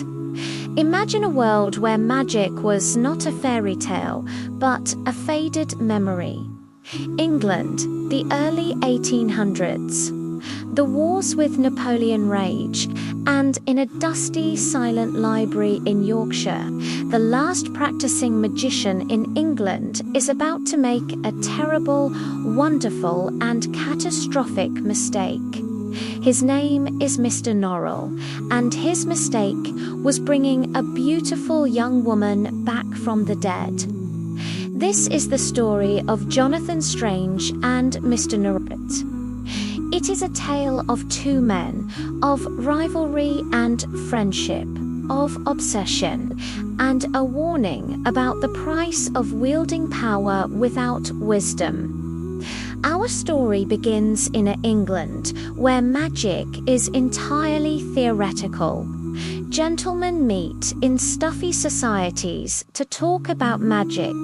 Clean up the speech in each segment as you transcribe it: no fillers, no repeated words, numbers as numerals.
Imagine a world where magic was not a fairy tale, but a faded memory. England, the early 1800s. The wars with Napoleon rage, and in a dusty, silent library in Yorkshire, the last practicing magician in England is about to make a terrible, wonderful, and catastrophic mistake. His name is Mr. Norrell, and his mistake was bringing a beautiful young woman back from the dead. This is the story of Jonathan Strange and Mr. Norrell. It is a tale of two men, of rivalry and friendship, of obsession, and a warning about the price of wielding power without wisdom. Our story begins in England, where magic is entirely theoretical. Gentlemen meet in stuffy societies to talk about magic,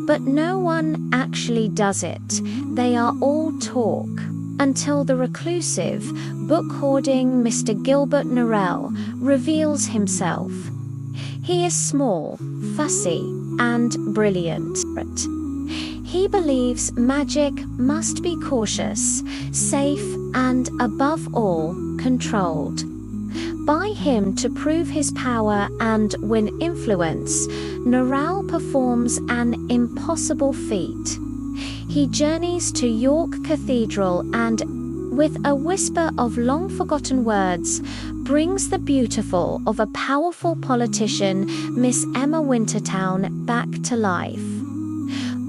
but no one actually does it. They are all talk. Until the reclusive, book-hoarding Mr. Gilbert Norrell reveals himself. He is small, fussy, and brilliant. He believes magic must be cautious, safe, and above all, controlled. By him to prove his power and win influence, Norrell performs an impossible feat. He journeys to York Cathedral and, with a whisper of long-forgotten words, brings the beautiful of a powerful politician, Miss Emma Wintertown, back to life.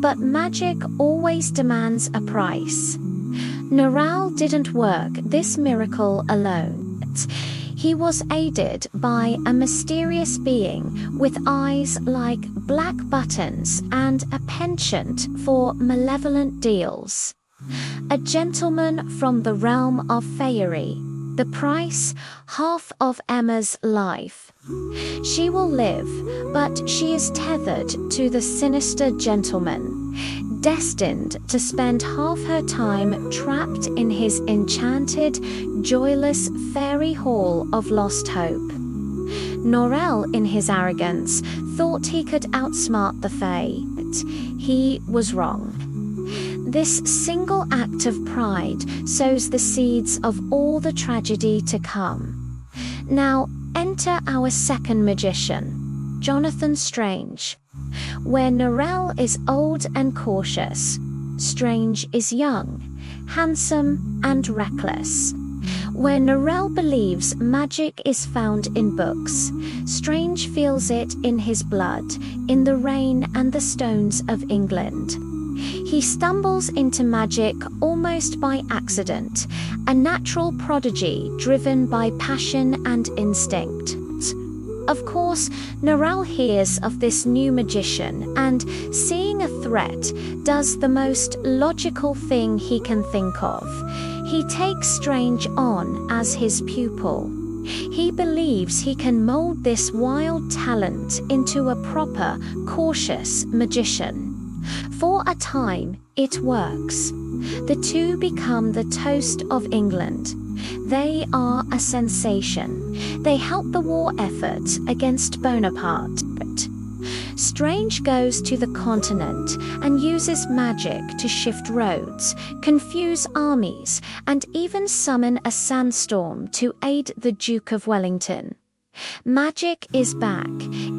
But magic always demands a price. Norrell didn't work this miracle alone. He was aided by a mysterious being with eyes like black buttons and a penchant for malevolent deals. A gentleman from the realm of faerie. The price, half of Emma's life. She will live, but she is tethered to the sinister gentleman, destined to spend half her time trapped in his enchanted, joyless fairy hall of lost hope. Norrell, in his arrogance, thought he could outsmart the Fae. He was wrong. This single act of pride sows the seeds of all the tragedy to come. Now, enter our second magician, Jonathan Strange. Where Norrell is old and cautious, Strange is young, handsome, and reckless. Where Norrell believes magic is found in books, Strange feels it in his blood, in the rain and the stones of England. He stumbles into magic almost by accident, a natural prodigy driven by passion and instinct. Of course, Norrell hears of this new magician and, seeing a threat, does the most logical thing he can think of. He takes Strange on as his pupil. He believes he can mold this wild talent into a proper, cautious magician. For a time, it works. The two become the toast of England. They are a sensation. They help the war effort against Bonaparte. Strange goes to the continent and uses magic to shift roads, confuse armies, and even summon a sandstorm to aid the Duke of Wellington. Magic is back.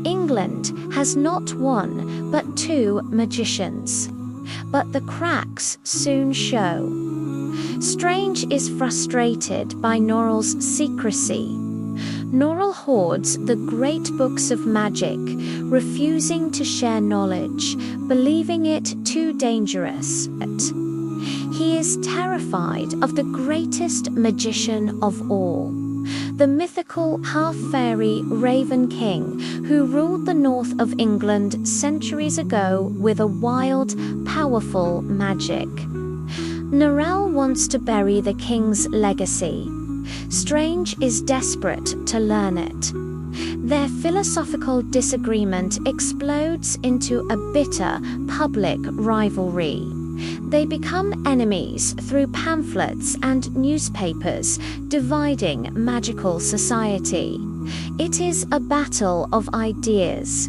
England has not one, but two magicians. But the cracks soon show. Strange is frustrated by Norrell's secrecy. Norrell hoards the great books of magic, refusing to share knowledge, believing it too dangerous. He is terrified of the greatest magician of all, the mythical half-fairy Raven King, who ruled the north of England centuries ago with a wild, powerful magic. Norrell wants to bury the king's legacy. Strange is desperate to learn it. Their philosophical disagreement explodes into a bitter, public rivalry. They become enemies through pamphlets and newspapers, dividing magical society. It is a battle of ideas.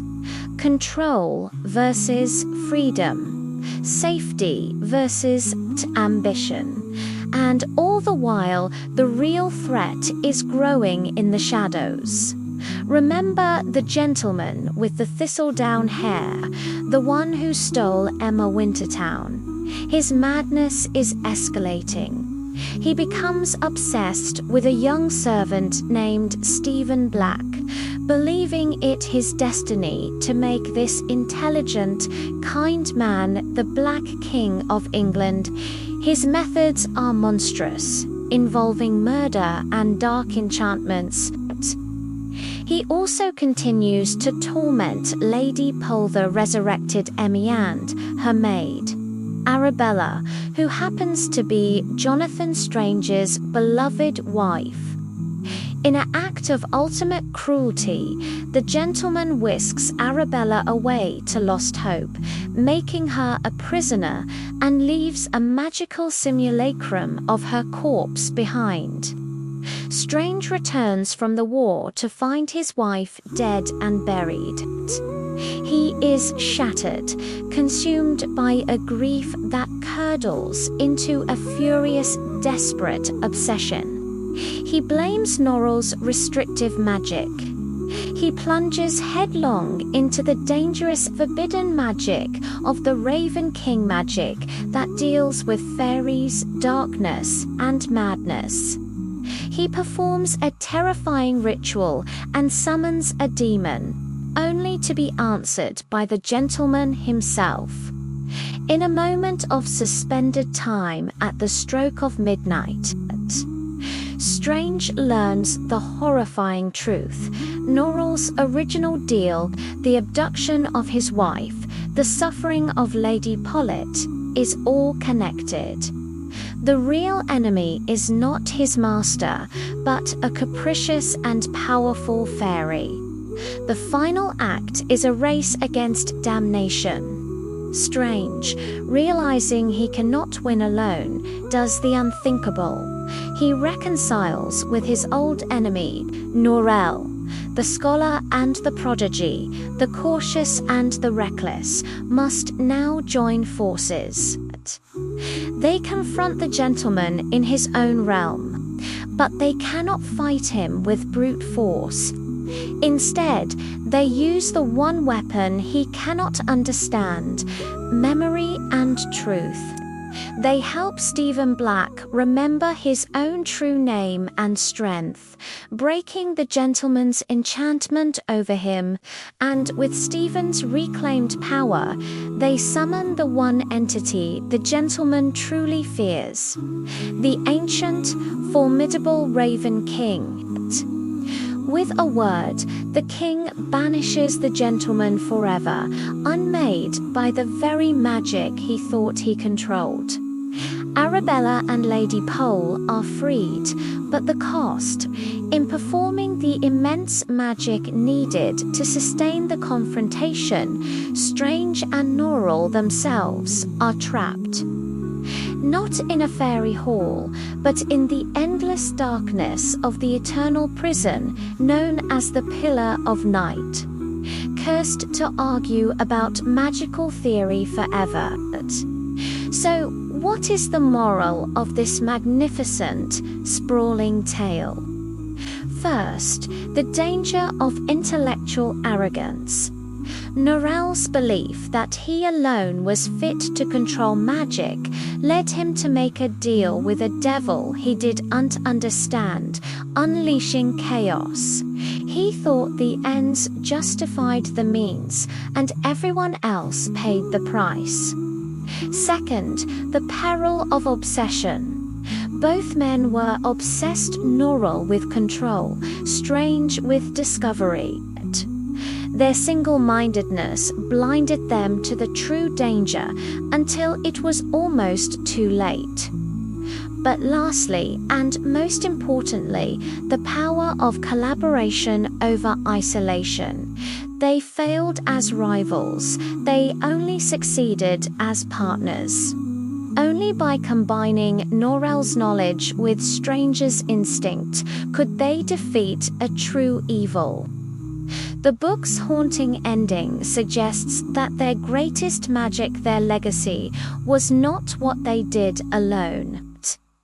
Control versus freedom. Safety versus ambition. And all the while, the real threat is growing in the shadows. Remember the gentleman with the thistledown hair, the one who stole Emma Wintertown. His madness is escalating. He becomes obsessed with a young servant named Stephen Black, believing it his destiny to make this intelligent, kind man the Black King of England. His methods are monstrous, involving murder and dark enchantments. He also continues to torment Lady Pole, the resurrected Emmy, and her maid, Arabella, who happens to be Jonathan Strange's beloved wife. In an act of ultimate cruelty, the gentleman whisks Arabella away to Lost Hope, making her a prisoner, and leaves a magical simulacrum of her corpse behind. Strange returns from the war to find his wife dead and buried. He is shattered, consumed by a grief that curdles into a furious, desperate obsession. He blames Norrell's restrictive magic. He plunges headlong into the dangerous forbidden magic of the Raven King magic that deals with fairies, darkness, and madness. He performs a terrifying ritual and summons a demon, only to be answered by the gentleman himself. In a moment of suspended time at the stroke of midnight, Strange learns the horrifying truth. Norrell's original deal, the abduction of his wife, the suffering of Lady Pollet, is all connected. The real enemy is not his master, but a capricious and powerful fairy. The final act is a race against damnation. Strange, realizing he cannot win alone, does the unthinkable. He reconciles with his old enemy, Norrell. The scholar and the prodigy, the cautious and the reckless, must now join forces. They confront the gentleman in his own realm, but they cannot fight him with brute force. Instead, they use the one weapon he cannot understand: memory and truth. They help Stephen Black remember his own true name and strength, breaking the gentleman's enchantment over him, and with Stephen's reclaimed power, they summon the one entity the gentleman truly fears: the ancient, formidable Raven King. With a word, the king banishes the gentleman forever, unmade by the very magic he thought he controlled. Arabella and Lady Pole are freed, but the cost, in performing the immense magic needed to sustain the confrontation, Strange and Norrell themselves are trapped. Not in a fairy hall, but in the endless darkness of the eternal prison known as the Pillar of Night, cursed to argue about magical theory forever. So, what is the moral of this magnificent, sprawling tale? First, the danger of intellectual arrogance. Norrell's belief that he alone was fit to control magic led him to make a deal with a devil he didn't understand, unleashing chaos. He thought the ends justified the means, and everyone else paid the price. Second, the peril of obsession. Both men were obsessed, Norrell with control, Strange with discovery. Their single-mindedness blinded them to the true danger until it was almost too late. But lastly, and most importantly, the power of collaboration over isolation. They failed as rivals, they only succeeded as partners. Only by combining Norrell's knowledge with Strange's instinct could they defeat a true evil. The book's haunting ending suggests that their greatest magic, their legacy, was not what they did alone,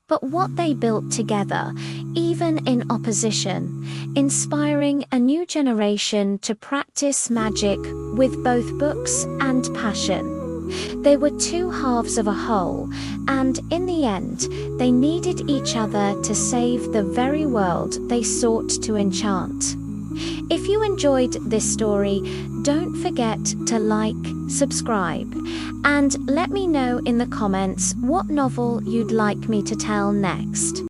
but what they built together, even in opposition, inspiring a new generation to practice magic with both books and passion. They were two halves of a whole, and in the end, they needed each other to save the very world they sought to enchant. If you enjoyed this story, don't forget to like, subscribe, and let me know in the comments what novel you'd like me to tell next.